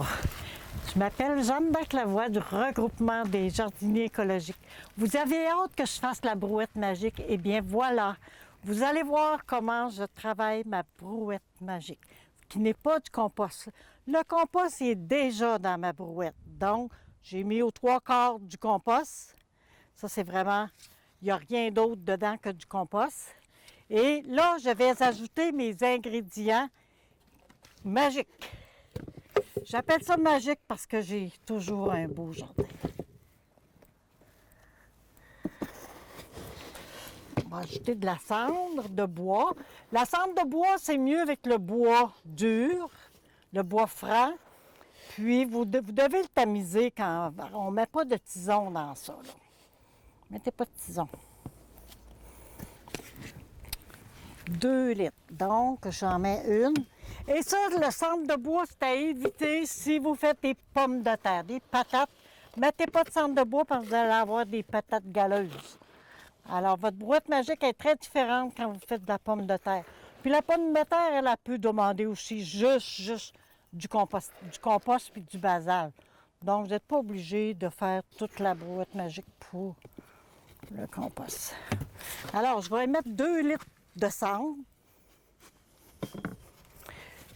Bonjour, je m'appelle Jeanne-Baptiste Lavoie du regroupement des jardiniers écologiques. Vous avez hâte que je fasse la brouette magique? Eh bien voilà, vous allez voir comment je travaille ma brouette magique, qui n'est pas du compost. Le compost est déjà dans ma brouette, donc j'ai mis aux 3/4 du compost. Ça c'est vraiment, il n'y a rien d'autre dedans que du compost. Et là, je vais ajouter mes ingrédients magiques. J'appelle ça magique parce que j'ai toujours un beau jardin. On va ajouter de la cendre de bois. La cendre de bois, c'est mieux avec le bois dur, le bois franc. Puis, vous devez le tamiser quand on ne met pas de tison dans ça. Là. Mettez pas de tison. 2 litres. Donc, j'en mets une. Et ça, le cendre de bois, c'est à éviter si vous faites des pommes de terre, des patates. Mettez pas de cendre de bois parce que vous allez avoir des patates galeuses. Alors, votre brouette magique est très différente quand vous faites de la pomme de terre. Puis la pomme de terre, elle peut demander aussi juste du compost puis du basal. Donc, vous n'êtes pas obligé de faire toute la brouette magique pour le compost. Alors, je vais mettre 2 litres de cendre.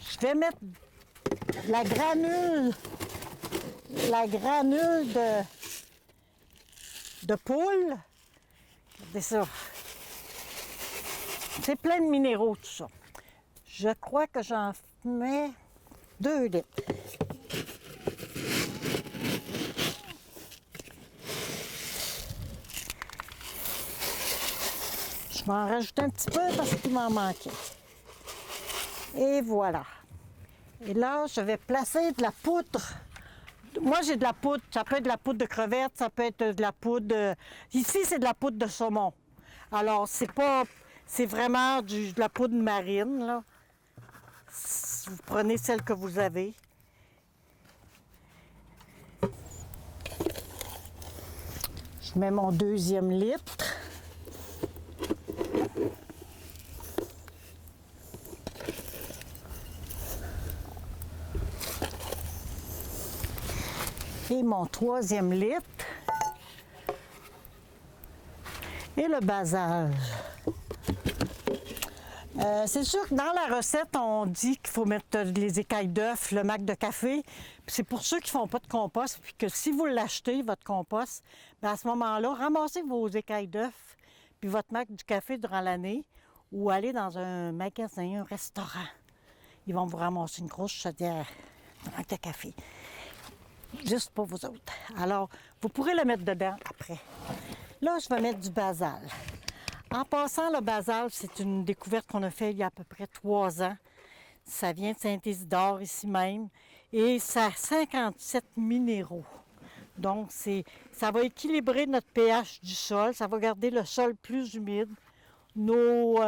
Je vais mettre la granule de poule. Regardez ça. C'est plein de minéraux, tout ça. Je crois que j'en mets 2 litres. Je vais en rajouter un petit peu parce qu'il m'en manquait. Et voilà. Et là, je vais placer de la poudre. Moi, j'ai de la poudre. Ça peut être de la poudre de crevette, ça peut être de la poudre... Ici, c'est de la poudre de saumon. Alors, c'est vraiment de la poudre marine, là. Vous prenez celle que vous avez. Je mets mon 2e litre. Et mon 3e litre. Et le basal. C'est sûr que dans la recette, on dit qu'il faut mettre les écailles d'œufs, le mac de café. C'est pour ceux qui ne font pas de compost, puis que si vous l'achetez, votre compost, bien à ce moment-là, ramassez vos écailles d'œufs, puis votre mac du café durant l'année, ou allez dans un magasin, un restaurant. Ils vont vous ramasser une grosse chaudière de mac de café. Juste pour vous autres. Alors, vous pourrez le mettre dedans après. Là, je vais mettre du basal. En passant, le basal, c'est une découverte qu'on a faite il y a à peu près 3 ans. Ça vient de Saint-Isidore, ici même. Et ça a 57 minéraux. Donc, ça va équilibrer notre pH du sol. Ça va garder le sol plus humide. Nos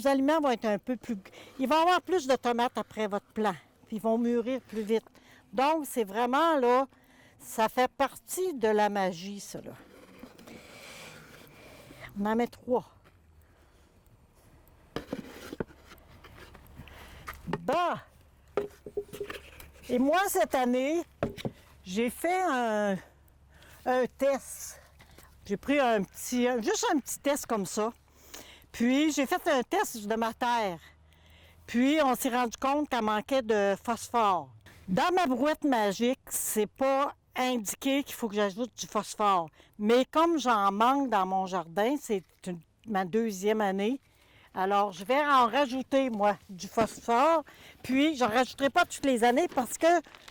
aliments vont être un peu plus... Il va y avoir plus de tomates après votre plant. Puis ils vont mûrir plus vite. Donc, c'est vraiment, là, ça fait partie de la magie, ça, là. On en met 3. Bah! Et moi, cette année, j'ai fait un test. J'ai pris juste un petit test comme ça. Puis, j'ai fait un test de ma terre. Puis, on s'est rendu compte qu'elle manquait de phosphore. Dans ma brouette magique, c'est pas indiqué qu'il faut que j'ajoute du phosphore. Mais comme j'en manque dans mon jardin, c'est ma 2e année, alors je vais en rajouter, moi, du phosphore. Puis, je n'en rajouterai pas toutes les années parce que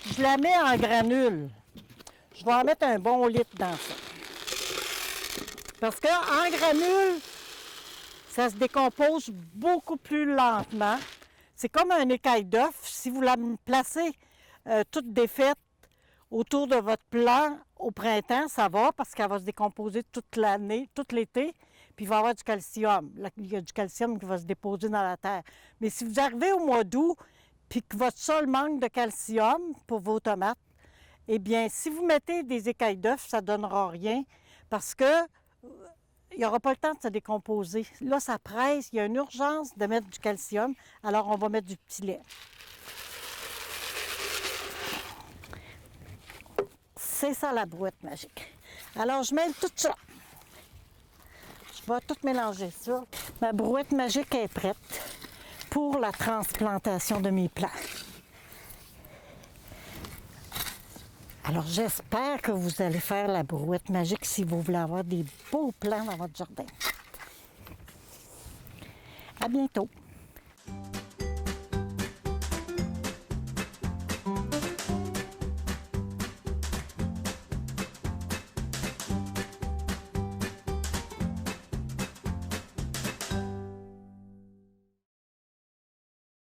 je la mets en granule. Je vais en mettre un bon litre dans ça. Parce qu'en granule, ça se décompose beaucoup plus lentement. C'est comme un écaille d'œuf. Si vous la placez toute défaite autour de votre plant au printemps, ça va parce qu'elle va se décomposer toute l'année, tout l'été, puis il va y avoir du calcium. Il y a du calcium qui va se déposer dans la terre. Mais si vous arrivez au mois d'août puis que votre sol manque de calcium pour vos tomates, eh bien, si vous mettez des écailles d'œuf, ça ne donnera rien parce que il n'y aura pas le temps de se décomposer. Là, ça presse, il y a une urgence de mettre du calcium, alors on va mettre du petit lait. C'est ça la brouette magique. Alors, je mêle tout ça. Je vais tout mélanger ça. Ma brouette magique est prête pour la transplantation de mes plants. Alors, j'espère que vous allez faire la brouette magique si vous voulez avoir des beaux plants dans votre jardin. À bientôt!